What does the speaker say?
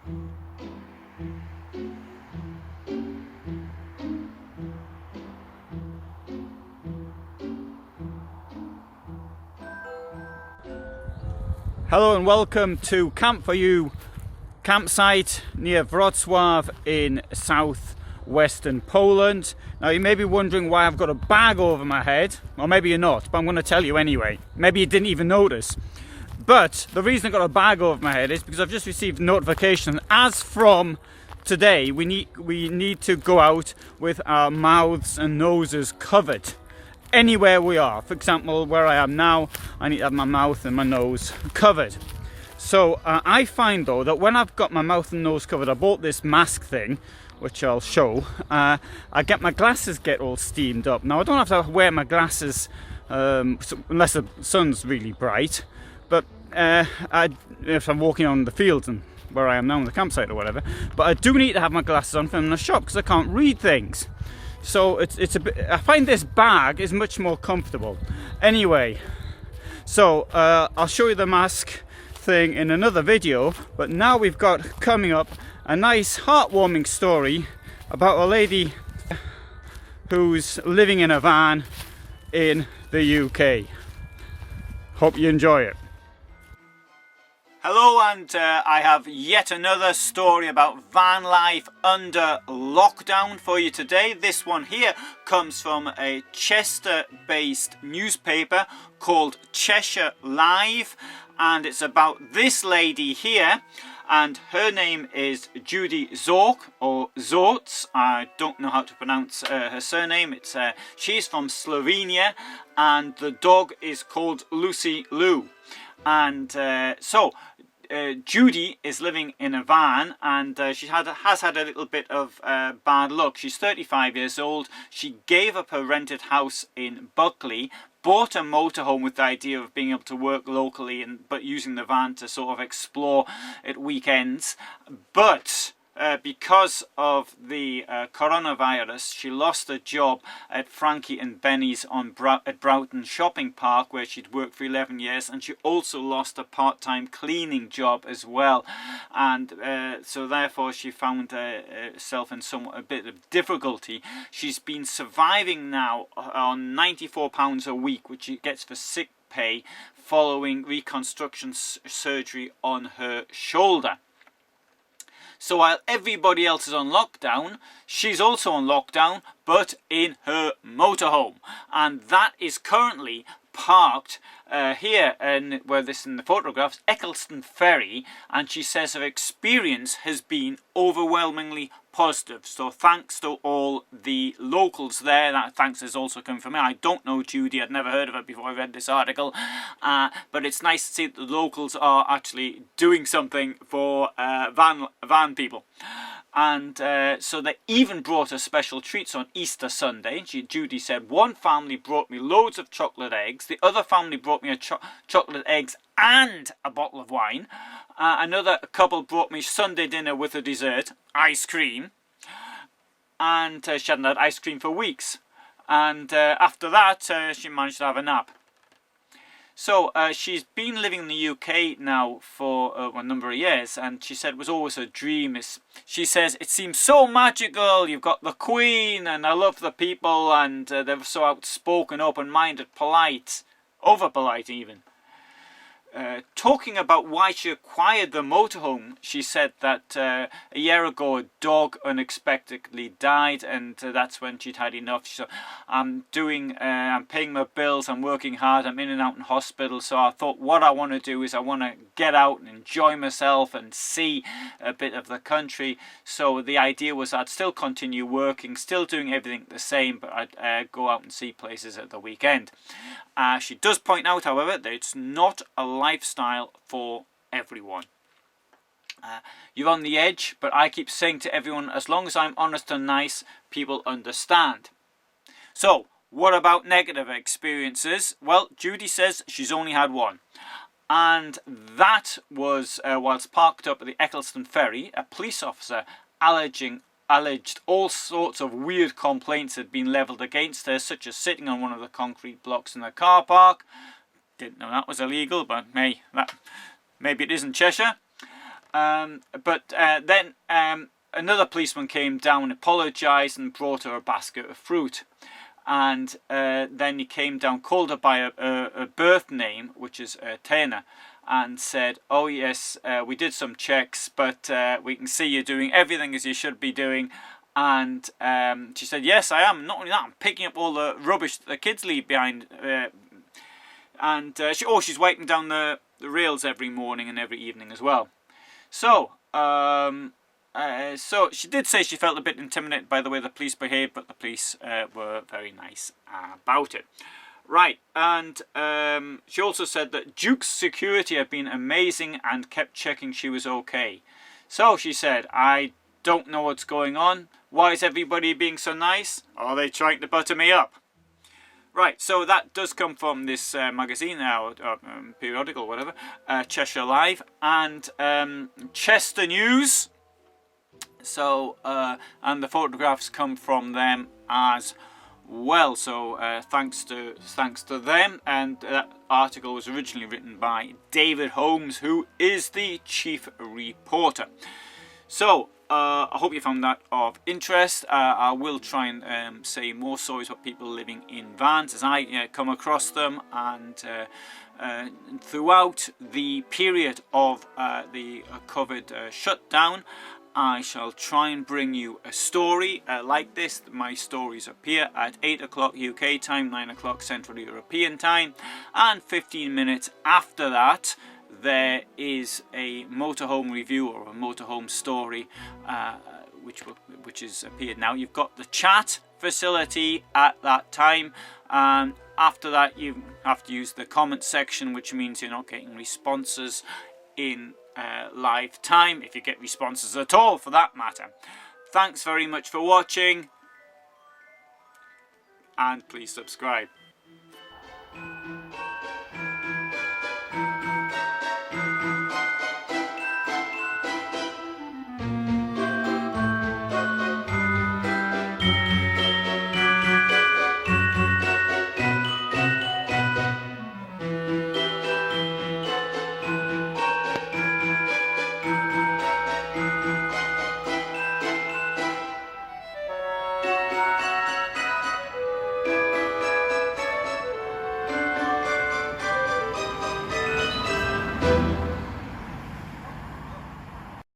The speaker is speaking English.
Hello and welcome to Camp For You campsite near Wrocław in southwestern Poland. Now you may be wondering why I've got a bag over my head, or maybe you're not, but I'm going to tell you anyway. Maybe you didn't even notice. But the reason I've got a bag over my head is because I've just received notification as from today we need to go out with our mouths and noses covered. Anywhere we are. For example, where I am now, I need to have my mouth and my nose covered. So I find though that when I've got my mouth and nose covered, I bought this mask thing, which I'll show. I get my glasses get all steamed up. Now I don't have to wear my glasses unless the sun's really bright, but if I'm walking on the fields and where I am now on the campsite or whatever. But I do need to have my glasses on from the shop because I can't read things. So it's a bit. I find this bag is much more comfortable. Anyway, so I'll show you the mask thing in another video. But now we've got coming up a nice heartwarming story about a lady who's living in a van in the UK. Hope you enjoy it. Hello, and I have yet another story about van life under lockdown for you today. This one here comes from a Chester-based newspaper called Cheshire Live, and it's about this lady here, and her name is Judy Zorc, or Zorc. I don't know how to pronounce her surname. She's from Slovenia, and the dog is called Lucy Loo. And Judy is living in a van, and she has had a little bit of bad luck. She's 35 years old. She gave up her rented house in Buckley, bought a motorhome with the idea of being able to work locally, but using the van to sort of explore at weekends. But because of the coronavirus, she lost her job at Frankie and Benny's at Broughton Shopping Park, where she'd worked for 11 years, and she also lost a part-time cleaning job as well. And so therefore she found herself in a bit of difficulty. She's been surviving now on £94 a week, which she gets for sick pay following reconstruction surgery on her shoulder. So while everybody else is on lockdown, she's also on lockdown, but in her motorhome. And that is currently parked here, in the photographs, Eccleston Ferry. And she says her experience has been overwhelmingly positive. So thanks to all the locals there. That thanks is also coming from me. I don't know Judy. I'd never heard of her before I read this article. But it's nice to see that the locals are actually doing something for van people. And so they even brought us special treats on Easter Sunday. Judy said, one family brought me loads of chocolate eggs. The other family brought me chocolate eggs and a bottle of wine. Another couple brought me Sunday dinner with a dessert, ice cream. And she hadn't had ice cream for weeks. And after that, she managed to have a nap. So she's been living in the UK now for a number of years, and she said it was always her dream. She says, it seems so magical. You've got the Queen, and I love the people, and they're so outspoken, open-minded, polite, over-polite even. Talking about why she acquired the motorhome, she said that a year ago a dog unexpectedly died, and that's when she'd had enough. So I'm paying my bills, I'm working hard, I'm in and out in hospital, so I thought what I want to do is I want to get out and enjoy myself and see a bit of the country. So the idea was I'd still continue working, still doing everything the same, but I'd go out and see places at the weekend. She does point out, however, that it's not a lifestyle for everyone. You're on the edge, but I keep saying to everyone, as long as I'm honest and nice, people understand. So, what about negative experiences? Well, Judy says she's only had one. And that was whilst parked up at the Eccleston Ferry, a police officer alleged all sorts of weird complaints had been levelled against her, such as sitting on one of the concrete blocks in the car park. Didn't know that was illegal, but hey, maybe it isn't Cheshire. Then another policeman came down, apologised and brought her a basket of fruit. And then he came down, called her by a birth name, which is Tena, and said, oh yes, we did some checks, but we can see you're doing everything as you should be doing. And she said, yes, I am. Not only that, I'm picking up all the rubbish that the kids leave behind. She's wiping down the rails every morning and every evening as well. So she did say she felt a bit intimidated by the way the police behaved, but the police were very nice about it. Right, and she also said that Duke's security had been amazing and kept checking she was okay. So she said, I don't know what's going on. Why is everybody being so nice? Are they trying to butter me up? Right, so that does come from this magazine now, periodical, whatever, Cheshire Live, and Chester News. So, and the photographs come from them as well. So, thanks to them. And that article was originally written by David Holmes, who is the chief reporter. So, I hope you found that of interest. I will try and say more stories about people living in vans as I come across them, and throughout the period of the COVID shutdown, I shall try and bring you a story like this. My stories appear at 8 o'clock UK time, 9 o'clock Central European time, and 15 minutes after that there is a motorhome review or a motorhome story which is appeared now. You've got the chat facility at that time, and after that you have to use the comment section, which means you're not getting responses in live time, if you get responses at all for that matter. Thanks very much for watching, and please subscribe.